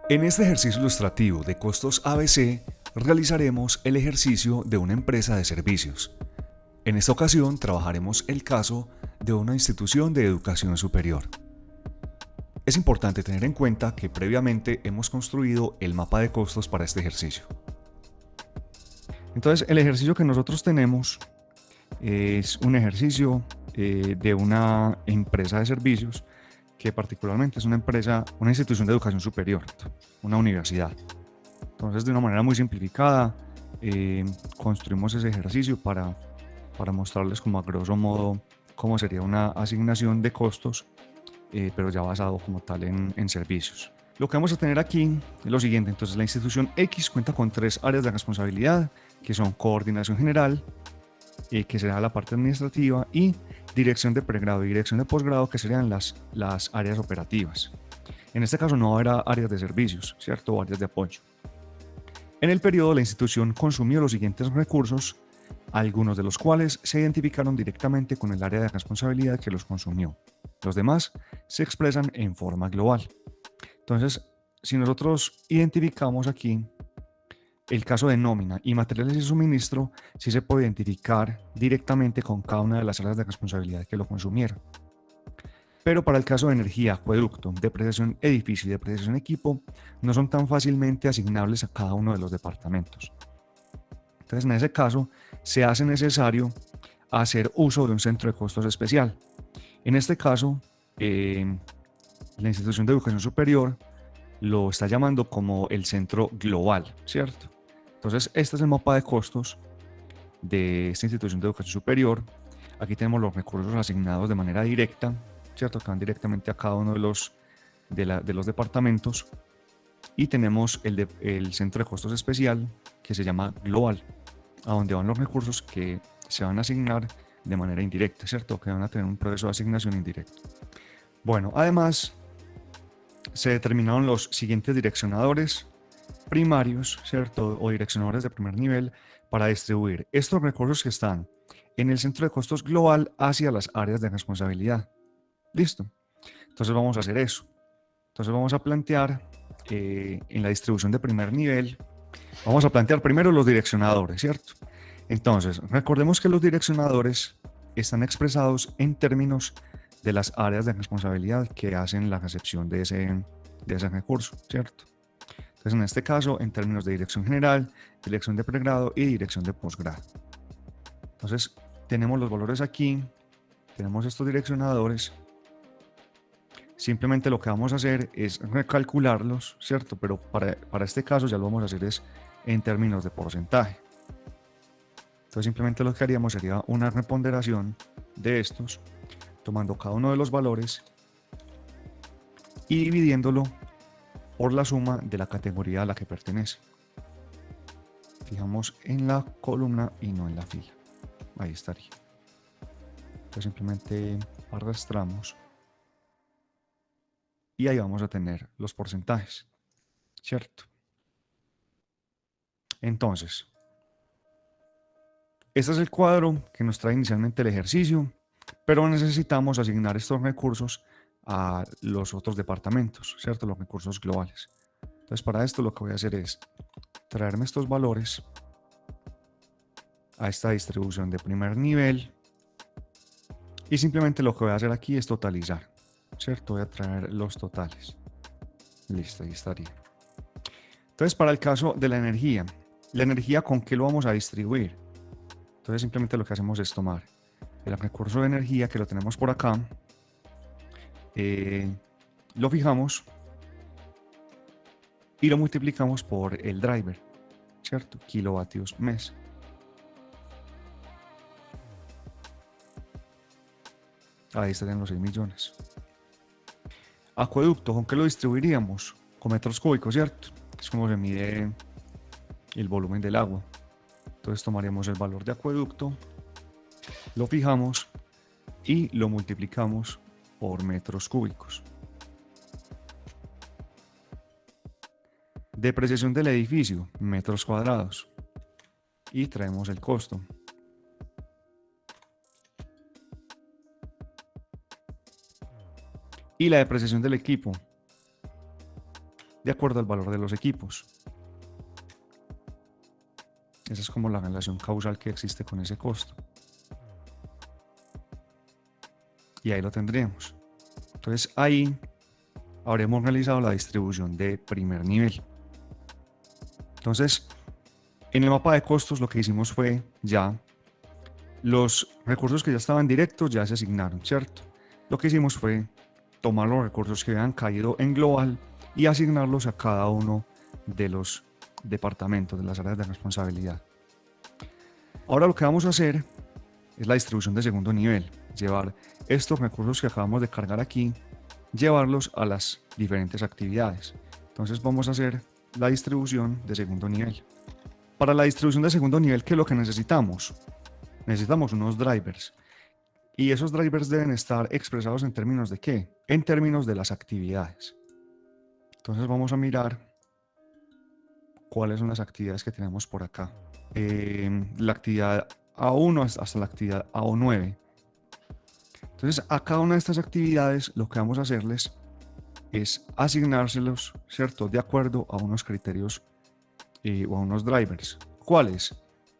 En este ejercicio ilustrativo de costos ABC, realizaremos el ejercicio de una empresa de servicios. En esta ocasión trabajaremos el caso de una institución de educación superior. Es importante tener en cuenta que previamente hemos construido el mapa de costos para este ejercicio. Entonces, el ejercicio que nosotros tenemos es un ejercicio de una empresa de servicios que particularmente es una institución de educación superior, una universidad. Entonces, de una manera muy simplificada, construimos ese ejercicio para mostrarles como a grosso modo cómo sería una asignación de costos, pero ya basado como tal en servicios. Lo que vamos a tener aquí es lo siguiente. Entonces, la institución X cuenta con 3 áreas de responsabilidad, que son coordinación general, que será la parte administrativa, y dirección de pregrado y dirección de posgrado, que serían las áreas operativas. En este caso no habrá áreas de servicios, ¿cierto? O áreas de apoyo. En el periodo, la institución consumió los siguientes recursos, algunos de los cuales se identificaron directamente con el área de responsabilidad que los consumió. Los demás se expresan en forma global. Entonces, si nosotros identificamos aquí el caso de nómina y materiales y suministro, sí se puede identificar directamente con cada una de las áreas de responsabilidad que lo consumieron. Pero para el caso de energía, acueducto, depreciación edificio y depreciación equipo, no son tan fácilmente asignables a cada uno de los departamentos. Entonces, en ese caso, se hace necesario hacer uso de un centro de costos especial. En este caso, la institución de educación superior lo está llamando como el centro global, ¿cierto? Entonces, este es el mapa de costos de esta institución de educación superior. Aquí tenemos los recursos asignados de manera directa, ¿cierto? Que van directamente a cada uno de los departamentos. Y tenemos el centro de costos especial, que se llama global, a donde van los recursos que se van a asignar de manera indirecta, ¿cierto? Que van a tener un proceso de asignación indirecto. Bueno, además, se determinaron los siguientes direccionadores primarios, ¿cierto? O direccionadores de primer nivel para distribuir estos recursos que están en el centro de costos global hacia las áreas de responsabilidad. ¿Listo? Entonces vamos a hacer eso. Entonces vamos a plantear en la distribución de primer nivel, vamos a plantear primero los direccionadores, ¿cierto? Entonces, recordemos que los direccionadores están expresados en términos de las áreas de responsabilidad que hacen la recepción de ese recurso, ¿cierto? Entonces, en este caso, en términos de dirección general, dirección de pregrado y dirección de posgrado. Entonces, tenemos los valores aquí, tenemos estos direccionadores. Simplemente lo que vamos a hacer es recalcularlos, ¿cierto? Pero para este caso ya lo vamos a hacer es en términos de porcentaje. Entonces, simplemente lo que haríamos sería una reponderación de estos, tomando cada uno de los valores y dividiéndolo por la suma de la categoría a la que pertenece. Fijamos en la columna y no en la fila. Ahí estaría. Entonces simplemente arrastramos y ahí vamos a tener los porcentajes, ¿cierto? Entonces, este es el cuadro que nos trae inicialmente el ejercicio, pero necesitamos asignar estos recursos a los otros departamentos, ¿cierto? Los recursos globales. Entonces, para esto lo que voy a hacer es traerme estos valores a esta distribución de primer nivel y simplemente lo que voy a hacer aquí es totalizar, ¿cierto? Voy a traer los totales. Listo, ahí estaría. Entonces, para el caso de la energía ¿con qué lo vamos a distribuir? Entonces, simplemente lo que hacemos es tomar el recurso de energía que lo tenemos por acá, lo fijamos y lo multiplicamos por el driver, ¿cierto? Kilovatios mes. Ahí estarían los 6 millones. Acueducto, ¿con qué lo distribuiríamos? Con metros cúbicos, ¿cierto? Es como se mide el volumen del agua. Entonces tomaríamos el valor de acueducto, lo fijamos y lo multiplicamos por metros cúbicos. Depreciación del edificio, metros cuadrados. Y traemos el costo. Y la depreciación del equipo. de acuerdo al valor de los equipos. Esa es como la relación causal que existe con ese costo. Y ahí lo tendríamos. Entonces ahí habremos realizado la distribución de primer nivel. Entonces, en el mapa de costos lo que hicimos fue ya los recursos que ya estaban directos ya se asignaron, ¿cierto? Lo que hicimos fue tomar los recursos que habían caído en global y asignarlos a cada uno de los departamentos, de las áreas de responsabilidad. Ahora lo que vamos a hacer es la distribución de segundo nivel, llevar estos recursos que acabamos de cargar aquí, llevarlos a las diferentes actividades. Entonces vamos a hacer la distribución de segundo nivel. Para la distribución de segundo nivel, ¿qué es lo que necesitamos? Necesitamos unos drivers. Y esos drivers deben estar expresados en términos de ¿qué? En términos de las actividades. Entonces vamos a mirar cuáles son las actividades que tenemos por acá. La actividad A1 hasta la actividad A9. Entonces a cada una de estas actividades lo que vamos a hacerles es asignárselos, ¿cierto? De acuerdo a unos criterios o a unos drivers. ¿Cuáles?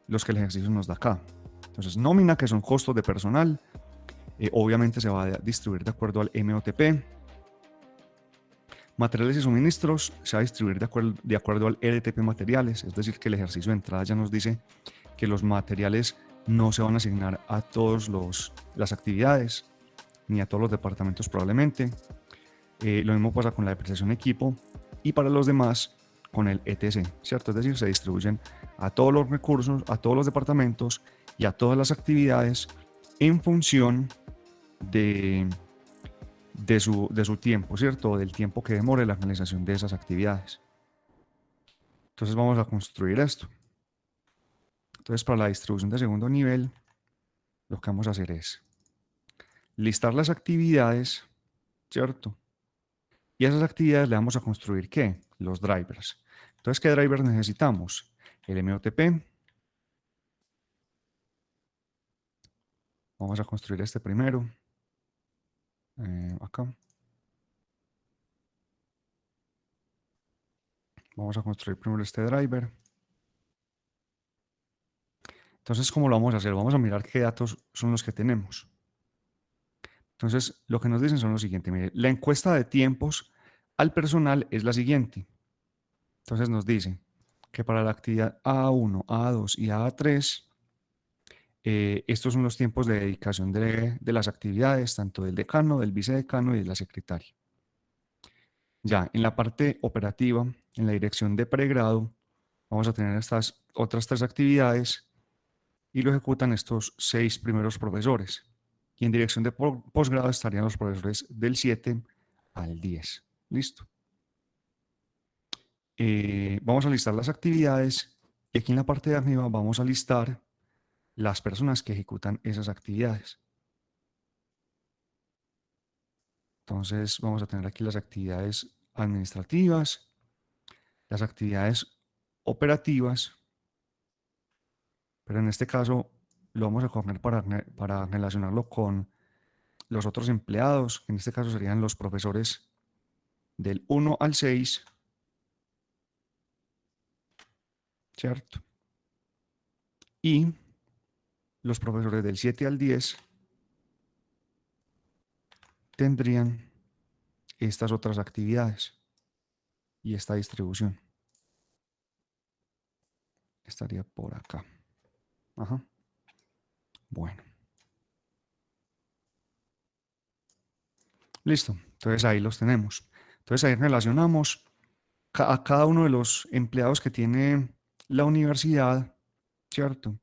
Los que el ejercicio nos da acá. Entonces nómina, que son costos de personal, obviamente se va a distribuir de acuerdo al MOTP. Materiales y suministros se va a distribuir de acuerdo al RTP materiales, es decir, que el ejercicio de entrada ya nos dice que los materiales no se van a asignar a todas las actividades ni a todos los departamentos probablemente. Lo mismo pasa con la depreciación de equipo y para los demás con el ETC, ¿cierto? Es decir, se distribuyen a todos los recursos, a todos los departamentos y a todas las actividades en función de su tiempo, ¿cierto? Del tiempo que demore la realización de esas actividades. Entonces vamos a construir esto. Entonces para la distribución de segundo nivel, lo que vamos a hacer es listar las actividades, ¿cierto? Y a esas actividades le vamos a construir ¿qué? Los drivers. Entonces, ¿qué drivers necesitamos? El MOTP. Vamos a construir este primero. Acá. Vamos a construir primero este driver. Entonces, ¿cómo lo vamos a hacer? Vamos a mirar qué datos son los que tenemos. Entonces, lo que nos dicen son lo siguiente. Mire, la encuesta de tiempos al personal es la siguiente. Entonces nos dice que para la actividad A1, A2 y A3, estos son los tiempos de dedicación de las actividades, tanto del decano, del vicedecano y de la secretaria. Ya, en la parte operativa, en la dirección de pregrado, vamos a tener estas otras 3 actividades y lo ejecutan estos 6 primeros profesores. Y en dirección de posgrado estarían los profesores del 7 al 10. Listo. Vamos a listar las actividades y aquí en la parte de arriba vamos a listar las personas que ejecutan esas actividades. Entonces vamos a tener aquí las actividades administrativas, las actividades operativas, pero en este caso lo vamos a coger para relacionarlo con los otros empleados, que en este caso serían los profesores del 1 al 6, ¿cierto? Y los profesores del 7 al 10 tendrían estas otras actividades y esta distribución estaría por acá. Ajá. Bueno. Listo. Entonces ahí los tenemos. Entonces ahí relacionamos a cada uno de los empleados que tiene la universidad, ¿cierto?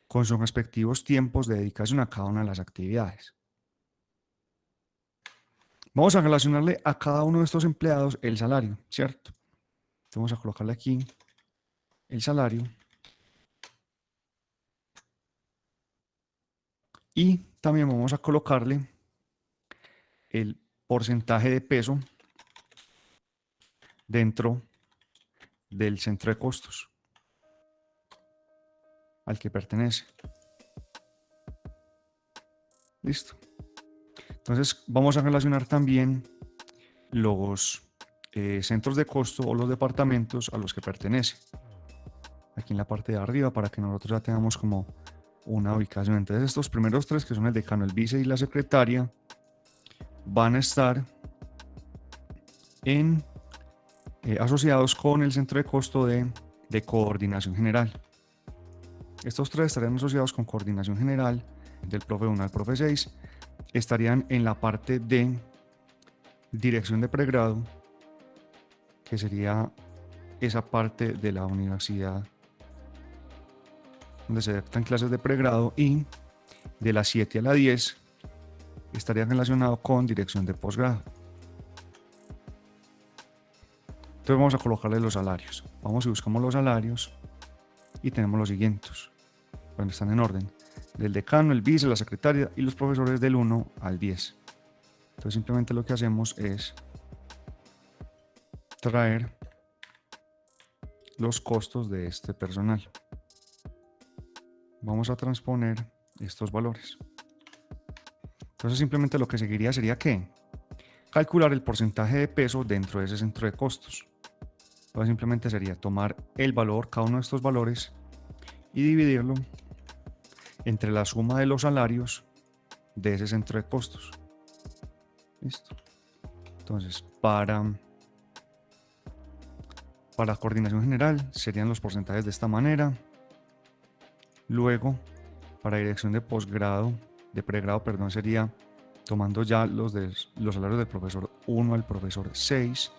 Con sus respectivos tiempos de dedicación a cada una de las actividades. Vamos a relacionarle a cada uno de estos empleados el salario, ¿cierto? Entonces vamos a colocarle aquí el salario. Y también vamos a colocarle el porcentaje de peso dentro del centro de costos al que pertenece. Listo. Entonces vamos a relacionar también los centros de costo o los departamentos a los que pertenece. Aquí en la parte de arriba, para que nosotros ya tengamos como una ubicación. Entonces estos primeros tres, que son el decano, el vice y la secretaria, van a estar asociados con el centro de costo de coordinación general. Estos tres estarían asociados con coordinación general, del profe 1 al profe 6, estarían en la parte de dirección de pregrado, que sería esa parte de la universidad donde se dictan clases de pregrado, y de las 7 a la 10 estaría relacionado con dirección de posgrado. Entonces vamos a colocarle los salarios. Vamos y buscamos los salarios y tenemos los siguientes. Bueno, están en orden: del decano, el vice, la secretaria y los profesores del 1 al 10. Entonces simplemente lo que hacemos es traer los costos de este personal. Vamos a transponer estos valores. Entonces simplemente lo que seguiría sería que calcular el porcentaje de peso dentro de ese centro de costos. Entonces simplemente sería tomar el valor, cada uno de estos valores, y dividirlo entre la suma de los salarios de ese centro de costos. Listo. Entonces para coordinación general serían los porcentajes de esta manera. Luego, para dirección de posgrado, de pregrado, perdón, sería tomando ya los salarios del profesor 1 al profesor 6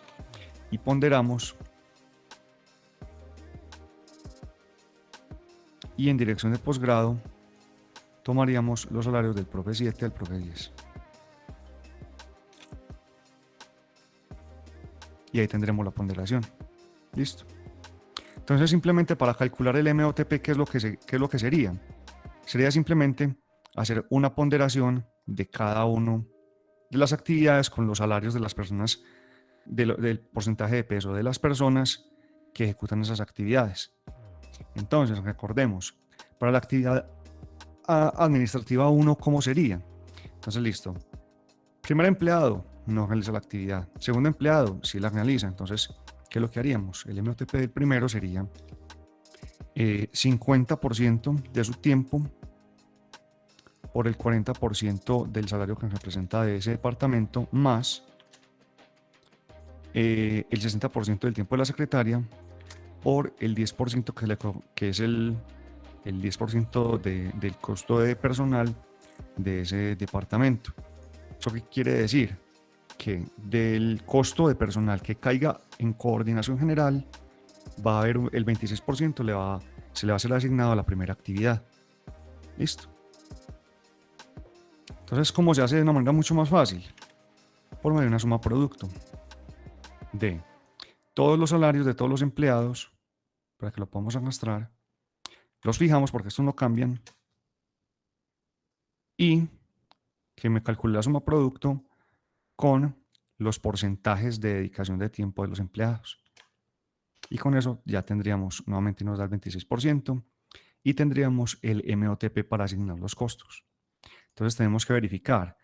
y ponderamos. Y en dirección de posgrado tomaríamos los salarios del profe 7 al profe 10. Y ahí tendremos la ponderación. Listo. Entonces simplemente para calcular el MOTP, ¿qué es lo que sería? Sería simplemente hacer una ponderación de cada uno de las actividades con los salarios de las personas, del porcentaje de peso de las personas que ejecutan esas actividades. Entonces, recordemos, para la actividad administrativa 1, ¿cómo sería? Entonces, listo. Primer empleado no realiza la actividad. Segundo empleado sí la realiza. Entonces, ¿qué es lo que haríamos? El MOTP del primero sería 50% de su tiempo por el 40% del salario que representa de ese departamento, más el 60% del tiempo de la secretaria por el 10% que es el 10% del costo de personal de ese departamento. ¿Eso qué quiere decir? Que del costo de personal que caiga en coordinación general va a haber el 26% se le va a ser asignado a la primera actividad. Listo. Entonces, ¿cómo se hace de una manera mucho más fácil? Por medio de una suma producto de todos los salarios de todos los empleados, para que lo podamos arrastrar, los fijamos porque estos no cambian, y que me calcule la suma producto con los porcentajes de dedicación de tiempo de los empleados. Y con eso ya tendríamos, nuevamente nos da el 26%, y tendríamos el MOTP para asignar los costos. Entonces tenemos que verificar.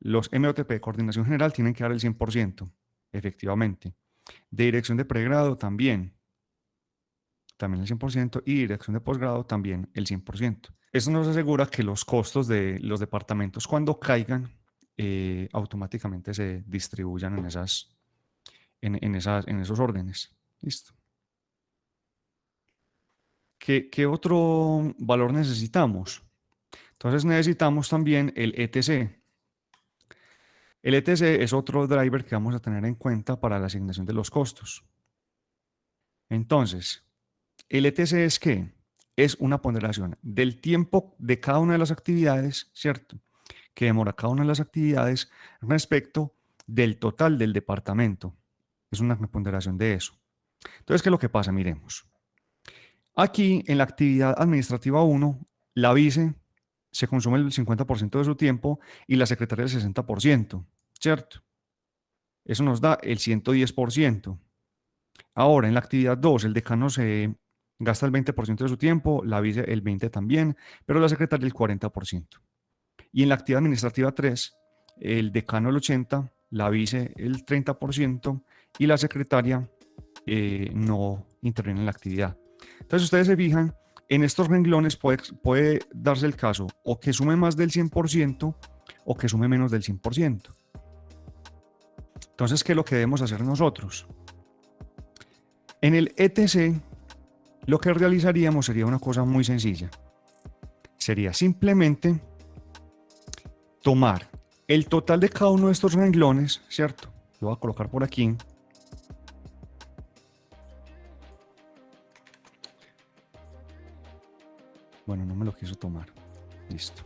Los MOTP de coordinación general tienen que dar el 100%, efectivamente. De dirección de pregrado también el 100%, y dirección de posgrado también el 100%. Eso nos asegura que los costos de los departamentos, cuando caigan, automáticamente se distribuyan en esos órdenes. Listo. ¿Qué otro valor necesitamos? Entonces necesitamos también el ETC. El ETC es otro driver que vamos a tener en cuenta para la asignación de los costos. Entonces, el ETC es ¿qué? Es una ponderación del tiempo de cada una de las actividades, ¿cierto? Que demora cada una de las actividades respecto del total del departamento. Es una ponderación de eso. Entonces, ¿qué es lo que pasa? Miremos. Aquí, en la actividad administrativa 1, la vice se consume el 50% de su tiempo y la secretaria el 60%, ¿cierto? Eso nos da el 110%. Ahora, en la actividad 2, el decano se gasta el 20% de su tiempo, la vice el 20% también, pero la secretaria el 40%. Y en la actividad administrativa 3, el decano el 80%, la vice el 30% y la secretaria no interviene en la actividad. Entonces ustedes se fijan, en estos renglones puede darse el caso o que sume más del 100% o que sume menos del 100%. Entonces, ¿qué es lo que debemos hacer nosotros? En el ETC, lo que realizaríamos sería una cosa muy sencilla. Sería simplemente tomar el total de cada uno de estos renglones, ¿cierto? Lo voy a colocar por aquí. Bueno, no me lo quiso tomar. Listo.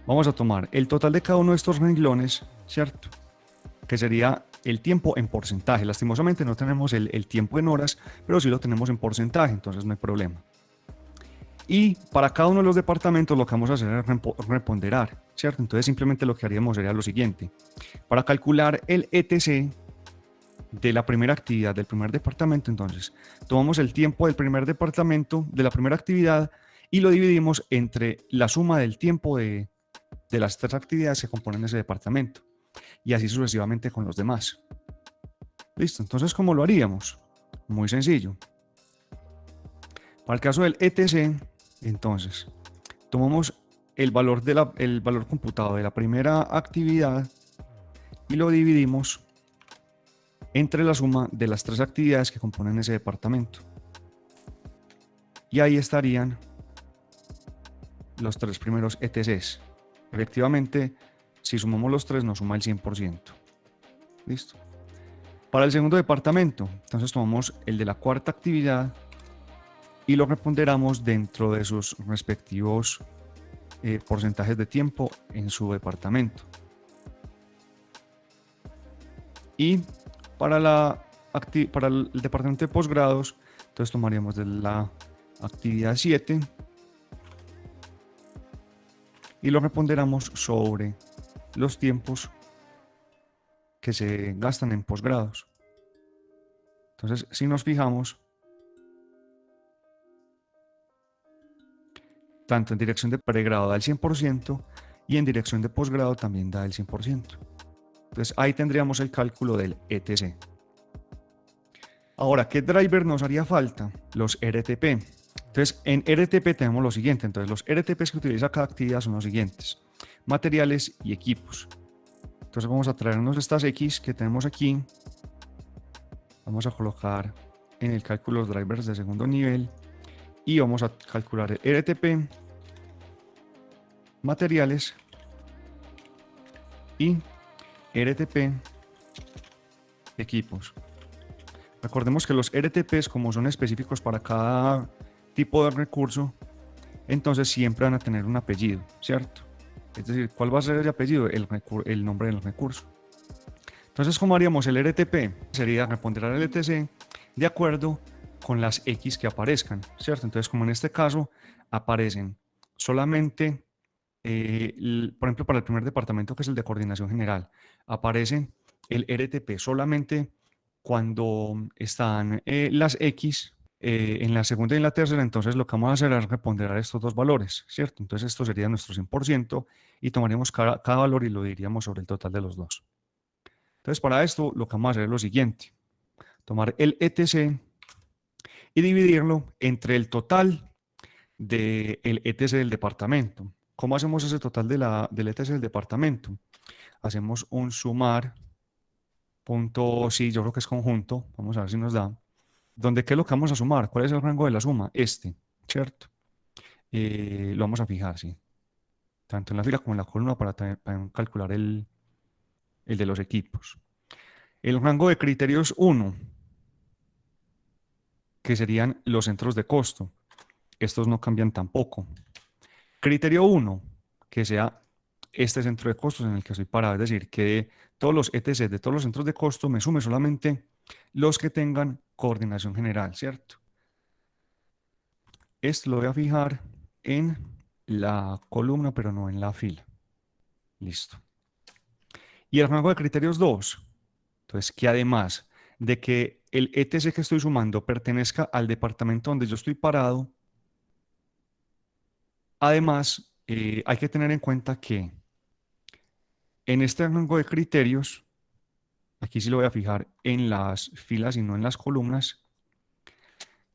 Vamos a tomar el total de cada uno de estos renglones, ¿cierto? Que sería el tiempo en porcentaje. Lastimosamente no tenemos el tiempo en horas, pero sí lo tenemos en porcentaje, entonces no hay problema. Y para cada uno de los departamentos lo que vamos a hacer es reponderar, ¿cierto? Entonces simplemente lo que haríamos sería lo siguiente. Para calcular el ETC de la primera actividad del primer departamento, entonces tomamos el tiempo del primer departamento de la primera actividad y lo dividimos entre la suma del tiempo de las tres actividades que componen ese departamento y así sucesivamente con los demás. Listo, entonces ¿cómo lo haríamos? Muy sencillo. Para el caso del ETC, entonces tomamos el valor computado de la primera actividad y lo dividimos entre la suma de las tres actividades que componen ese departamento. Y ahí estarían los tres primeros ETCs. Efectivamente, si sumamos los tres, nos suma el 100%. Listo. Para el segundo departamento, entonces tomamos el de la cuarta actividad y lo reponderamos dentro de sus respectivos porcentajes de tiempo en su departamento. Y para el departamento de posgrados, entonces tomaríamos de la actividad 7 y lo reponderamos sobre los tiempos que se gastan en posgrados. Entonces, si nos fijamos, tanto en dirección de pregrado da el 100% y en dirección de posgrado también da el 100%. Entonces, ahí tendríamos el cálculo del ETC. Ahora, ¿qué driver nos haría falta? Los RTP. Entonces, en RTP tenemos lo siguiente. Entonces, los RTPs que utiliza cada actividad son los siguientes: materiales y equipos. Entonces, vamos a traernos estas X que tenemos aquí. Vamos a colocar en el cálculo los drivers de segundo nivel y vamos a calcular el RTP, materiales y RTP, equipos. Recordemos que los RTPs, como son específicos para cada tipo de recurso, entonces siempre van a tener un apellido, ¿cierto? Es decir, ¿cuál va a ser ese apellido? El nombre del recurso. Entonces, ¿cómo haríamos el RTP? Sería reponderar el ETC de acuerdo con las X que aparezcan, ¿cierto? Entonces, como en este caso, aparecen solamente, por ejemplo, para el primer departamento, que es el de coordinación general, aparece el RTP solamente cuando están las X en la segunda y en la tercera. Entonces lo que vamos a hacer es reponderar estos dos valores, ¿cierto? Entonces esto sería nuestro 100% y tomaríamos cada valor y lo diríamos sobre el total de los dos. Entonces para esto lo que vamos a hacer es lo siguiente: tomar el ETC y dividirlo entre el total del ETC del departamento. ¿Cómo hacemos ese total del ETC del departamento? Hacemos un sumar punto, sí, yo creo que es conjunto, vamos a ver si nos da. ¿Dónde qué es lo que vamos a sumar? ¿Cuál es el rango de la suma? Este, ¿cierto? Lo vamos a fijar, sí. Tanto en la fila como en la columna para calcular el de los equipos. El rango de criterios 1, que serían los centros de costo. Estos no cambian tampoco. Criterio 1, que sea este centro de costos en el que estoy parado. Es decir, que de todos los ETC de todos los centros de costo me sume solamente los que tengan coordinación general, ¿cierto? Esto lo voy a fijar en la columna, pero no en la fila. Listo. Y el rango de criterios 2. Entonces, que además de que el ETC que estoy sumando pertenezca al departamento donde yo estoy parado, además hay que tener en cuenta que en este rango de criterios aquí sí lo voy a fijar en las filas y no en las columnas,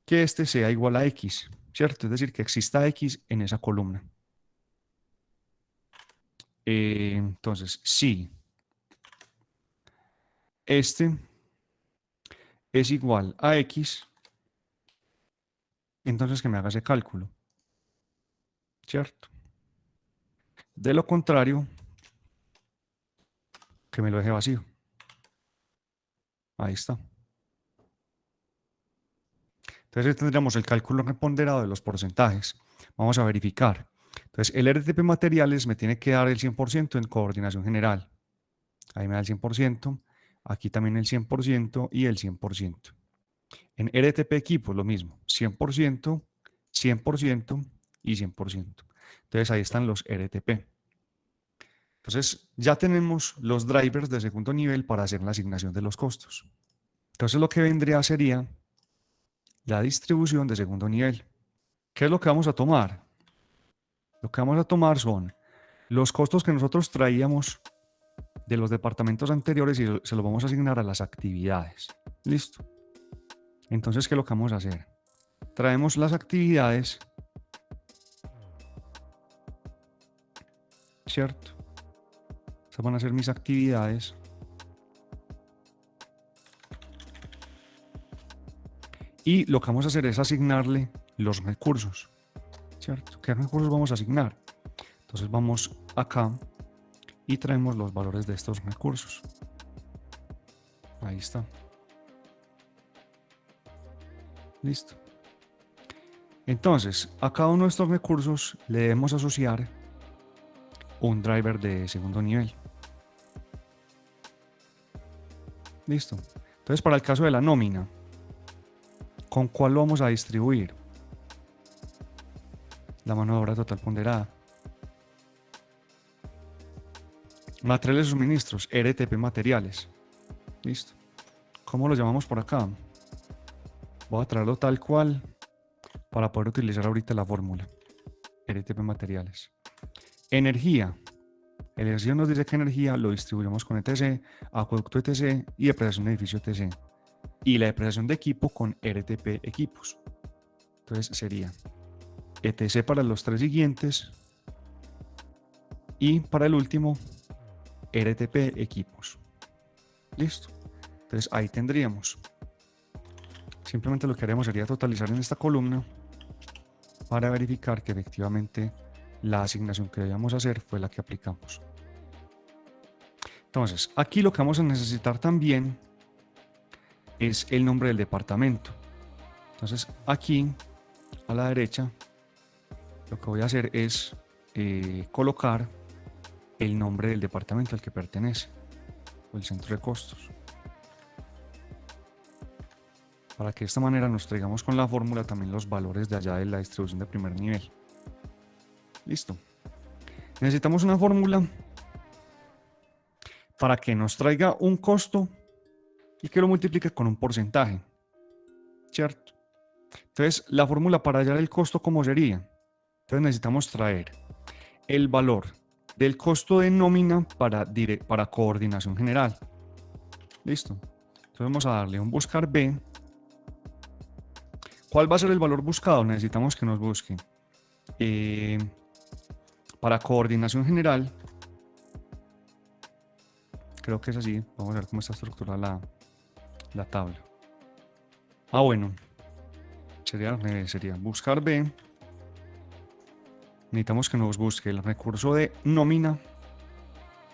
que este sea igual a X, ¿cierto? Es decir, que exista X en esa columna. Entonces, si este es igual a X, entonces que me haga ese cálculo, ¿cierto? De lo contrario, que me lo deje vacío. Ahí está. Entonces tendríamos el cálculo ponderado de los porcentajes. Vamos a verificar. Entonces el RTP materiales me tiene que dar el 100% en coordinación general. Ahí me da el 100%. Aquí también el 100% y el 100%. En RTP equipos lo mismo. 100%, 100% y 100%. Entonces ahí están los RTP. Entonces ya tenemos los drivers de segundo nivel para hacer la asignación de los costos. Entonces lo que vendría sería la distribución de segundo nivel. ¿Qué es lo que vamos a tomar? Lo que vamos a tomar son los costos que nosotros traíamos de los departamentos anteriores y se los vamos a asignar a las actividades. ¿Listo? Entonces, ¿qué es lo que vamos a hacer? Traemos las actividades, ¿cierto? Estas van a ser mis actividades. Y lo que vamos a hacer es asignarle los recursos, ¿cierto? ¿Qué recursos vamos a asignar? Entonces vamos acá y traemos los valores de estos recursos. Ahí está. Listo. Entonces, a cada uno de estos recursos le debemos asociar un driver de segundo nivel. Listo. Entonces, para el caso de la nómina, ¿con cuál lo vamos a distribuir? La mano de obra total ponderada. Materiales y suministros, RTP materiales. Listo. ¿Cómo lo llamamos por acá? Voy a traerlo tal cual para poder utilizar ahorita la fórmula. RTP materiales. Energía. El ejercicio nos dice que energía lo distribuiremos con ETC, acueducto ETC y depreciación de edificio ETC. Y la depreciación de equipo con RTP equipos. Entonces sería ETC para los tres siguientes y para el último RTP equipos. Listo. Entonces ahí tendríamos. Simplemente lo que haremos sería totalizar en esta columna para verificar que efectivamente la asignación que debíamos hacer fue la que aplicamos. Entonces, aquí lo que vamos a necesitar también es el nombre del departamento. Entonces, aquí a la derecha, lo que voy a hacer es colocar el nombre del departamento al que pertenece, o el centro de costos. Para que de esta manera nos traigamos con la fórmula también los valores de allá de la distribución de primer nivel. Listo. Necesitamos una fórmula para que nos traiga un costo y que lo multiplique con un porcentaje, ¿cierto? Entonces, la fórmula para hallar el costo, ¿cómo sería? Entonces necesitamos traer el valor del costo de nómina para coordinación general. Listo. Entonces vamos a darle un buscar B. ¿Cuál va a ser el valor buscado? Necesitamos que nos busque para coordinación general. Creo que es así. Vamos a ver cómo está estructurada la tabla. Bueno. Sería buscar B. Necesitamos que nos busque el recurso de nómina,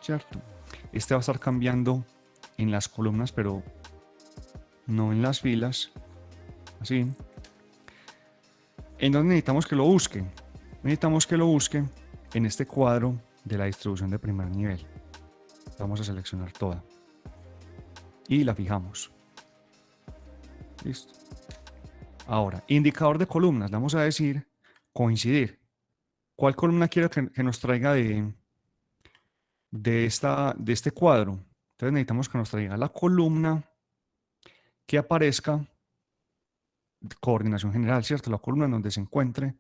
¿cierto? Este va a estar cambiando en las columnas, pero no en las filas. Así. ¿En dónde necesitamos que lo busque? Necesitamos que lo busque en este cuadro de la distribución de primer nivel. Vamos a seleccionar toda. Y la fijamos. Listo. Ahora, indicador de columnas. Le vamos a decir coincidir. ¿Cuál columna quiero que nos traiga de este cuadro? Entonces necesitamos que nos traiga la columna que aparezca coordinación general, ¿cierto? La columna en donde se encuentre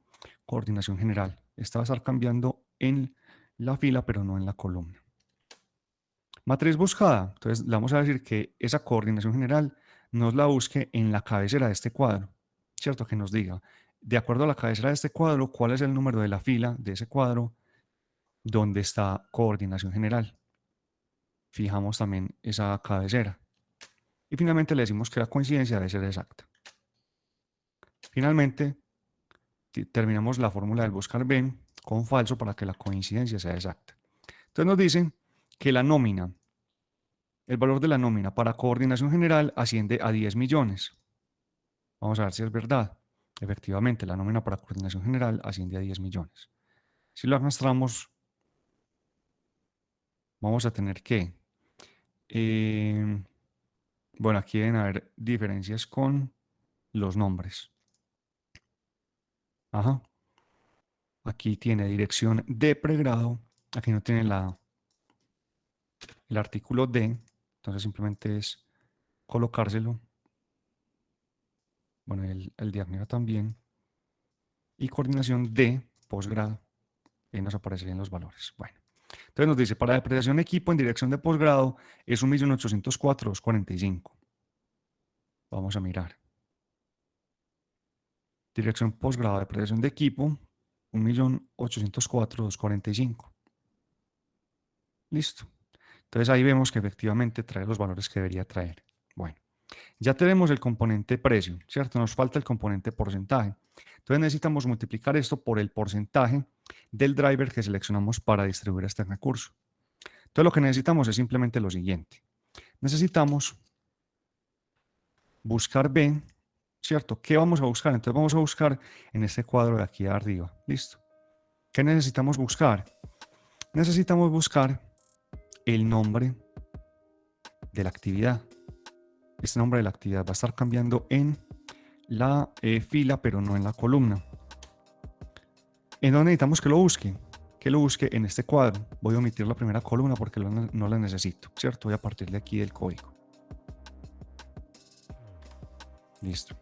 coordinación general. Esta va a estar cambiando en la fila, pero no en la columna. Matriz buscada. Entonces le vamos a decir que esa coordinación general nos la busque en la cabecera de este cuadro, ¿cierto? Que nos diga, de acuerdo a la cabecera de este cuadro, cuál es el número de la fila de ese cuadro donde está coordinación general. Fijamos también esa cabecera. Y finalmente le decimos que la coincidencia debe ser exacta. Finalmente, terminamos la fórmula del buscar B con falso para que la coincidencia sea exacta. Entonces nos dicen que la nómina, el valor de la nómina para coordinación general asciende a 10 millones. Vamos a ver si es verdad. Efectivamente, la nómina para coordinación general asciende a 10 millones. Si lo arrastramos, vamos a tener que, bueno, aquí deben haber diferencias con los nombres. Ajá. Aquí tiene dirección de pregrado. Aquí no tiene el artículo de. Entonces simplemente es colocárselo. Bueno, el de arriba también. Y coordinación de posgrado. Ahí nos aparecerían los valores. Bueno. Entonces nos dice, para depreciación equipo en dirección de posgrado es 1.804.245. Vamos a mirar. Dirección posgrado de depreciación de equipo, 1.804.245. Listo. Entonces ahí vemos que efectivamente trae los valores que debería traer. Bueno, ya tenemos el componente precio, ¿cierto? Nos falta el componente porcentaje. Entonces necesitamos multiplicar esto por el porcentaje del driver que seleccionamos para distribuir este recurso. Entonces lo que necesitamos es simplemente lo siguiente. Necesitamos buscar B, ¿cierto? ¿Qué vamos a buscar? Entonces vamos a buscar en este cuadro de aquí arriba. ¿Listo? ¿Qué necesitamos buscar? Necesitamos buscar el nombre de la actividad. Este nombre de la actividad va a estar cambiando en la fila, pero no en la columna. ¿En dónde necesitamos que lo busque? Que lo busque en este cuadro. Voy a omitir la primera columna porque no la necesito, ¿cierto? Voy a partir de aquí del código. Listo.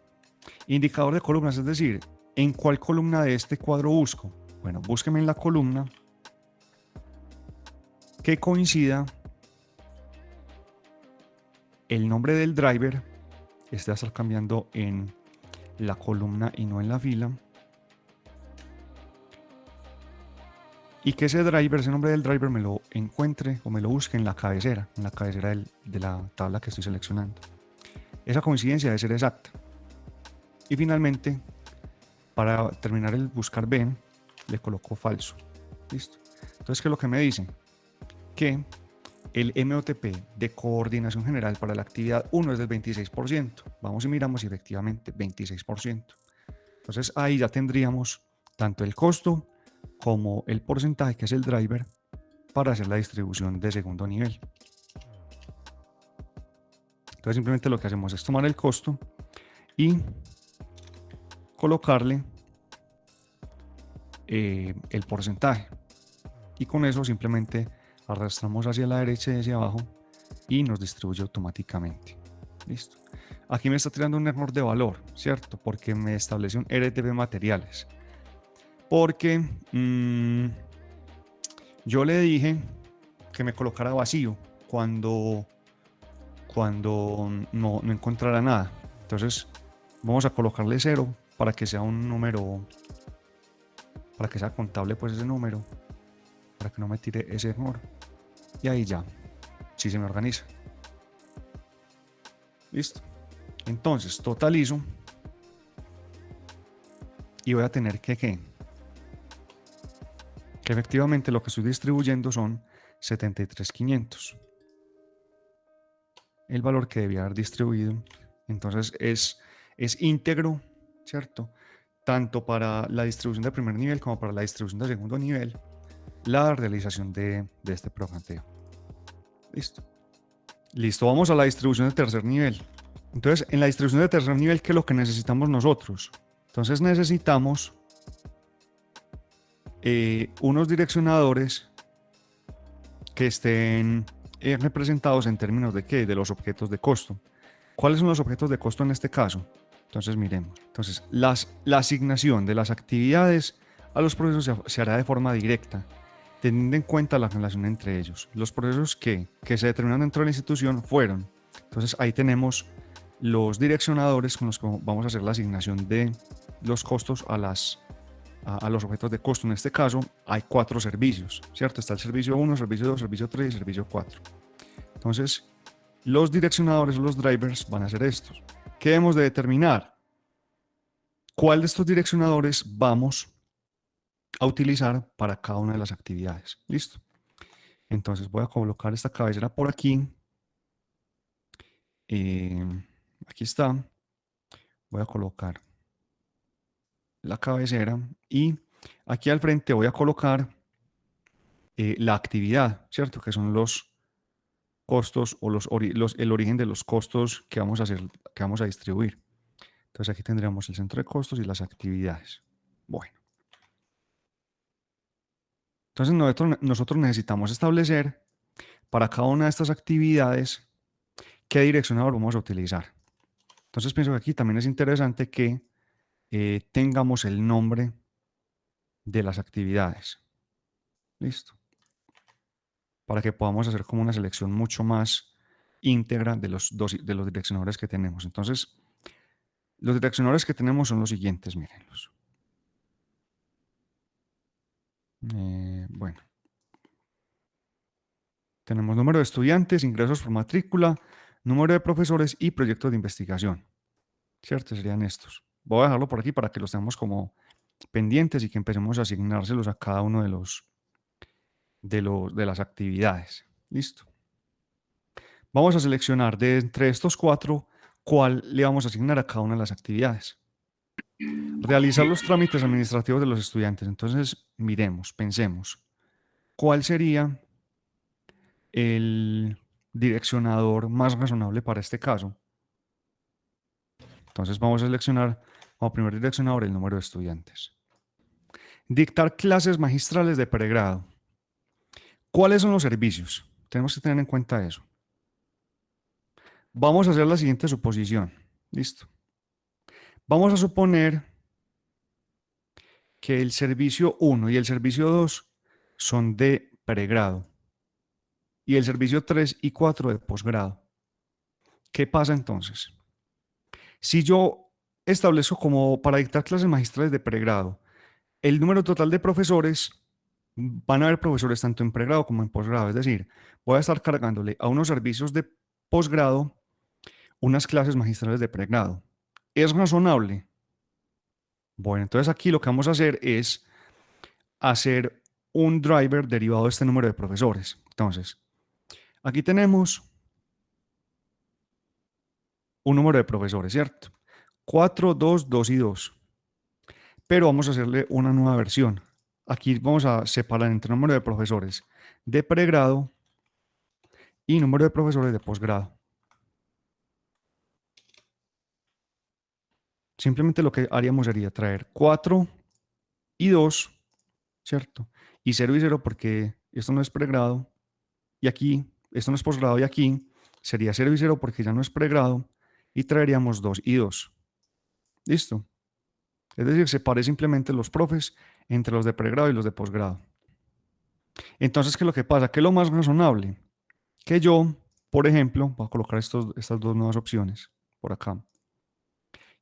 Indicador de columnas, es decir, ¿en cuál columna de este cuadro busco? Bueno, búsqueme en la columna que coincida el nombre del driver. Este va a estar cambiando en la columna y no en la fila. Y que ese driver, ese nombre del driver me lo encuentre o me lo busque en la cabecera de la tabla que estoy seleccionando. Esa coincidencia debe ser exacta. Y finalmente, para terminar el buscar B, le coloco falso. Listo. Entonces, ¿qué es lo que me dice? Que el MOTP de coordinación general para la actividad 1 es del 26%. Vamos y miramos y efectivamente 26%. Entonces ahí ya tendríamos tanto el costo como el porcentaje, que es el driver, para hacer la distribución de segundo nivel. Entonces simplemente lo que hacemos es tomar el costo y colocarle el porcentaje. Y con eso simplemente arrastramos hacia la derecha y hacia abajo y nos distribuye automáticamente. Listo. Aquí me está tirando un error de valor, ¿cierto? Porque me establece un RTP materiales. Porque yo le dije que me colocara vacío cuando no encontrara nada. Entonces vamos a colocarle 0 para que sea un número, para que sea contable pues ese número, para que no me tire ese error. Y ahí ya, sí se me organiza. Listo. Entonces totalizo y voy a tener que efectivamente lo que estoy distribuyendo son 73.500. El valor que debía haber distribuido. Entonces es íntegro, ¿cierto? Tanto para la distribución de primer nivel como para la distribución de segundo nivel, la realización de este prorrateo. Listo. Listo, vamos a la distribución de tercer nivel. Entonces, en la distribución de tercer nivel, ¿qué es lo que necesitamos nosotros? Entonces necesitamos unos direccionadores que estén representados en términos de ¿qué? De los objetos de costo. ¿Cuáles son los objetos de costo en este caso? Entonces miremos. Entonces la asignación de las actividades a los procesos se hará de forma directa teniendo en cuenta la relación entre ellos. Los procesos que se determinan dentro de la institución fueron, entonces ahí tenemos los direccionadores con los que vamos a hacer la asignación de los costos a los objetos de costo. En este caso hay 4 servicios, ¿cierto? Está el servicio 1, servicio 2, servicio 3 y servicio 4. Entonces, los direccionadores o los drivers van a ser estos. ¿Qué debemos de determinar? ¿Cuál de estos direccionadores vamos a utilizar para cada una de las actividades? Listo. Entonces voy a colocar esta cabecera por aquí. Aquí está. Voy a colocar la cabecera y aquí al frente voy a colocar la actividad, ¿cierto? Que son los costos o el origen de los costos que vamos a hacer, que vamos a distribuir. Entonces aquí tendríamos el centro de costos y las actividades. Bueno. Entonces nosotros necesitamos establecer para cada una de estas actividades qué direccionador vamos a utilizar. Entonces pienso que aquí también es interesante que tengamos el nombre de las actividades. Listo. Para que podamos hacer como una selección mucho más íntegra de los direccionadores que tenemos. Entonces, los direccionadores que tenemos son los siguientes, mírenlos. Bueno. Tenemos número de estudiantes, ingresos por matrícula, número de profesores y proyectos de investigación. ¿Cierto? Serían estos. Voy a dejarlo por aquí para que los tengamos como pendientes y que empecemos a asignárselos a cada uno de las actividades. Listo. Vamos a seleccionar de entre estos 4 cuál le vamos a asignar a cada una de las actividades. Realizar los trámites administrativos de los estudiantes. Entonces, miremos, pensemos. ¿Cuál sería el direccionador más razonable para este caso? Entonces vamos a seleccionar como primer direccionador el número de estudiantes. Dictar clases magistrales de pregrado. ¿Cuáles son los servicios? Tenemos que tener en cuenta eso. Vamos a hacer la siguiente suposición. Listo. Vamos a suponer que el servicio 1 y el servicio 2 son de pregrado y el servicio 3 y 4 de posgrado. ¿Qué pasa entonces? Si yo establezco como para dictar clases magistrales de pregrado el número total de profesores, van a haber profesores tanto en pregrado como en posgrado. Es decir, voy a estar cargándole a unos servicios de posgrado unas clases magistrales de pregrado. ¿Es razonable? Bueno, entonces aquí lo que vamos a hacer es hacer un driver derivado de este número de profesores. Entonces, aquí tenemos un número de profesores, ¿cierto? 4, 2, 2 y 2. Pero vamos a hacerle una nueva versión. Aquí vamos a separar entre número de profesores de pregrado y número de profesores de posgrado. Simplemente lo que haríamos sería traer 4 y 2, ¿cierto? Y 0 y 0 porque esto no es pregrado. Y aquí, esto no es posgrado y aquí sería 0 y 0 porque ya no es pregrado. Y traeríamos 2 y 2. ¿Listo? Es decir, separe simplemente los profes entre los de pregrado y los de posgrado. Entonces, ¿qué es lo que pasa? ¿Qué es lo más razonable? Que yo, por ejemplo, voy a colocar estas dos nuevas opciones por acá.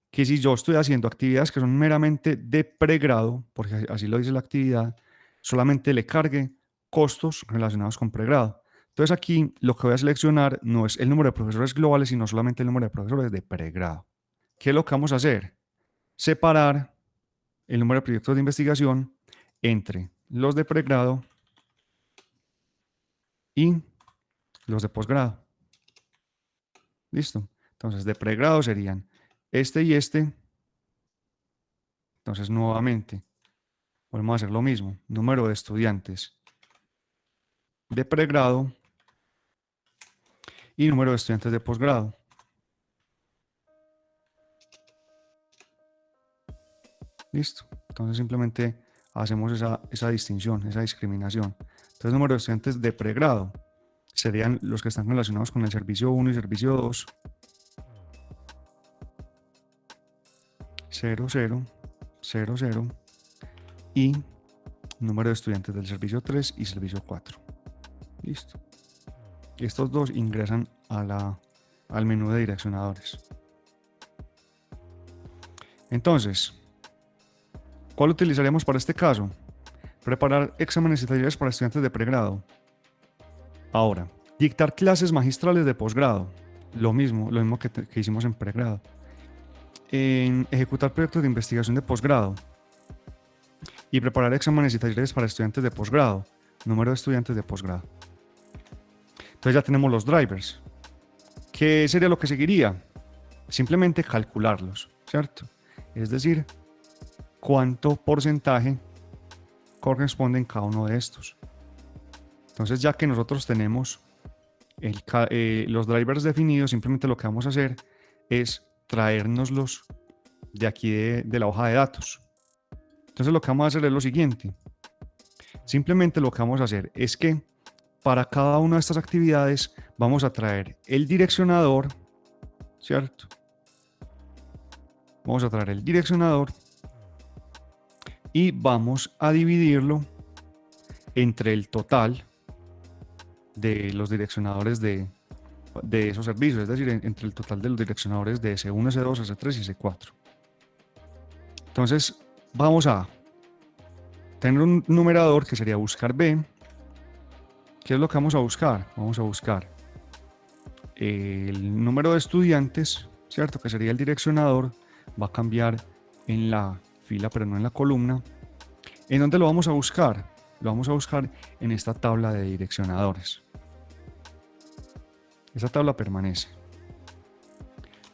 Que si yo estoy haciendo actividades que son meramente de pregrado, porque así lo dice la actividad, solamente le cargue costos relacionados con pregrado. Entonces aquí lo que voy a seleccionar no es el número de profesores globales, sino solamente el número de profesores de pregrado. ¿Qué es lo que vamos a hacer? Separar el número de proyectos de investigación entre los de pregrado y los de posgrado. ¿Listo? Entonces, de pregrado serían este y este. Entonces, nuevamente, volvemos a hacer lo mismo. Número de estudiantes de pregrado y número de estudiantes de posgrado. Listo. Entonces, simplemente hacemos esa distinción, esa discriminación. Entonces, número de estudiantes de pregrado serían los que están relacionados con el servicio 1 y servicio 2. 0, 0, 0, 0 y número de estudiantes del servicio 3 y servicio 4. Listo. Estos dos ingresan al menú de direccionadores. Entonces, ¿cuál utilizaríamos para este caso? Preparar exámenes y talleres para estudiantes de pregrado. Ahora, dictar clases magistrales de posgrado. Lo mismo que hicimos en pregrado. Ejecutar proyectos de investigación de posgrado. Y preparar exámenes y talleres para estudiantes de posgrado. Número de estudiantes de posgrado. Entonces ya tenemos los drivers. ¿Qué sería lo que seguiría? Simplemente calcularlos, ¿cierto? Es decir, cuánto porcentaje corresponde en cada uno de estos. Entonces, ya que nosotros tenemos los drivers definidos, simplemente lo que vamos a hacer es traérnoslos de aquí de la hoja de datos. Entonces, lo que vamos a hacer es lo siguiente. Simplemente lo que vamos a hacer es que para cada una de estas actividades vamos a traer el direccionador, ¿cierto? Vamos a traer el direccionador y vamos a dividirlo entre el total de los direccionadores de esos servicios, es decir, entre el total de los direccionadores de S1, S2, S3 y S4. Entonces, vamos a tener un numerador que sería buscar B. ¿Qué es lo que vamos a buscar? Vamos a buscar el número de estudiantes, ¿cierto? Que sería el direccionador. Va a cambiar en la fila, pero no en la columna. ¿En dónde lo vamos a buscar? Lo vamos a buscar en esta tabla de direccionadores. Esta tabla permanece.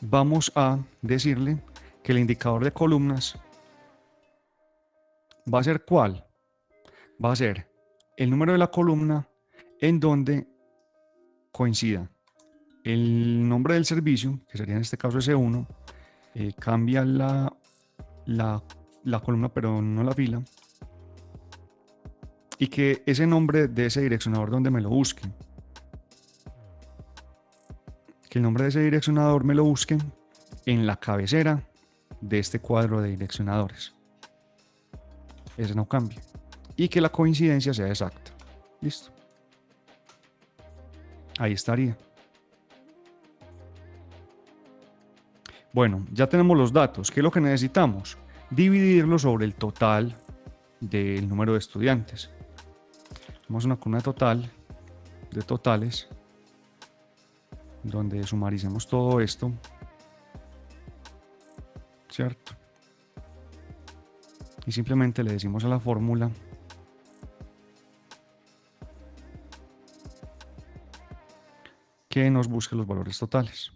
Vamos a decirle que el indicador de columnas va a ser ¿cuál? Va a ser el número de la columna en donde coincida el nombre del servicio, que sería en este caso S1, cambia la columna pero no la fila, y que ese nombre de ese direccionador donde me lo busque, que el nombre de ese direccionador me lo busque en la cabecera de este cuadro de direccionadores. Ese no cambia. Y que la coincidencia sea exacta. Listo. Ahí estaría. Bueno, ya tenemos los datos. ¿Qué es lo que necesitamos? Dividirlo sobre el total del número de estudiantes. Tenemos una columna total de totales donde sumaricemos todo esto, ¿cierto? Y simplemente le decimos a la fórmula que nos busque los valores totales.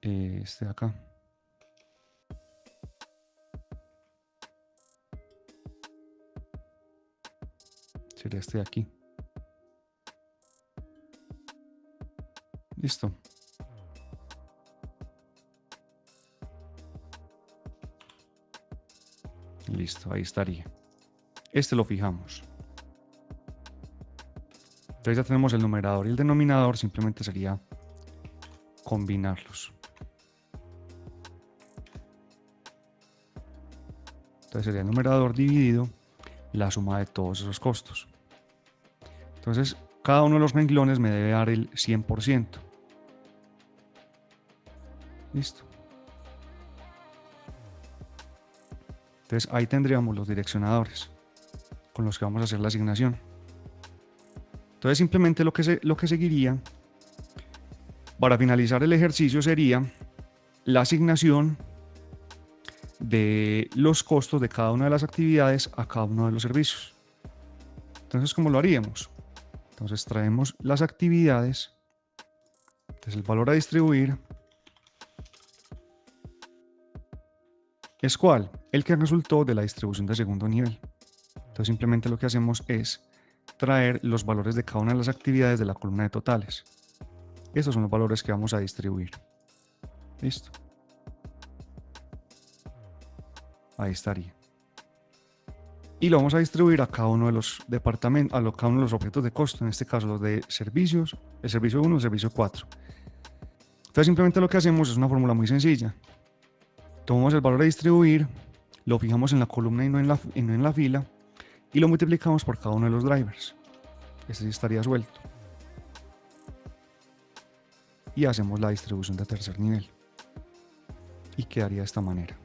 Este de acá. Sería este de aquí. Listo. Listo, ahí estaría. Este lo fijamos. Entonces ya tenemos el numerador y el denominador, simplemente sería combinarlos. Entonces sería el numerador dividido la suma de todos esos costos. Entonces cada uno de los renglones me debe dar el 100%. Listo. Entonces ahí tendríamos los direccionadores con los que vamos a hacer la asignación. Entonces simplemente lo que seguiría para finalizar el ejercicio sería la asignación de los costos de cada una de las actividades a cada uno de los servicios. Entonces, ¿cómo lo haríamos? Entonces traemos las actividades, entonces el valor a distribuir es ¿cuál? El que resultó de la distribución de segundo nivel. Entonces simplemente lo que hacemos es traer los valores de cada una de las actividades de la columna de totales. Estos son los valores que vamos a distribuir. Listo. Ahí estaría. Y lo vamos a distribuir a cada uno de los departamentos, cada uno de los objetos de costo, en este caso los de servicios, el servicio 1 y el servicio 4. Entonces simplemente lo que hacemos es una fórmula muy sencilla. Tomamos el valor a distribuir, lo fijamos en la columna y no en la fila, y lo multiplicamos por cada uno de los drivers. Este sí estaría suelto. Y hacemos la distribución de tercer nivel. Y quedaría de esta manera.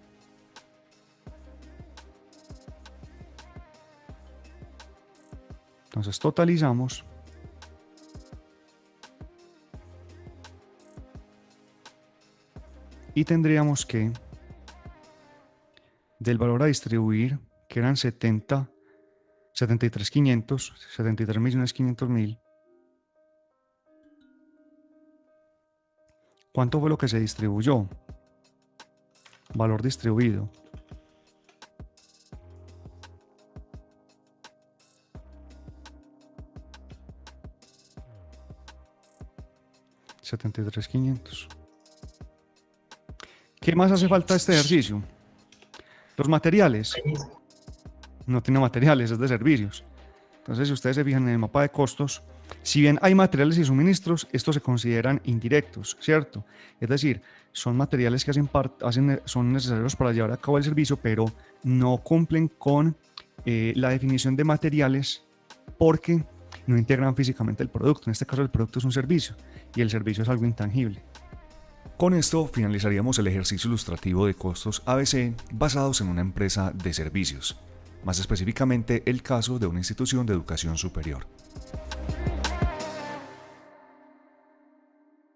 Entonces totalizamos. Y tendríamos que, del valor a distribuir, que eran 73.500.000, ¿cuánto fue lo que se distribuyó? Valor distribuido. $73.500. ¿Qué más hace falta este ejercicio? Los materiales. No tiene materiales, es de servicios. Entonces, si ustedes se fijan en el mapa de costos, si bien hay materiales y suministros, estos se consideran indirectos, ¿cierto? Es decir, son materiales que son necesarios para llevar a cabo el servicio, pero no cumplen con la definición de materiales porque no integran físicamente el producto. En este caso, el producto es un servicio y el servicio es algo intangible. Con esto finalizaríamos el ejercicio ilustrativo de costos ABC basados en una empresa de servicios, más específicamente el caso de una institución de educación superior.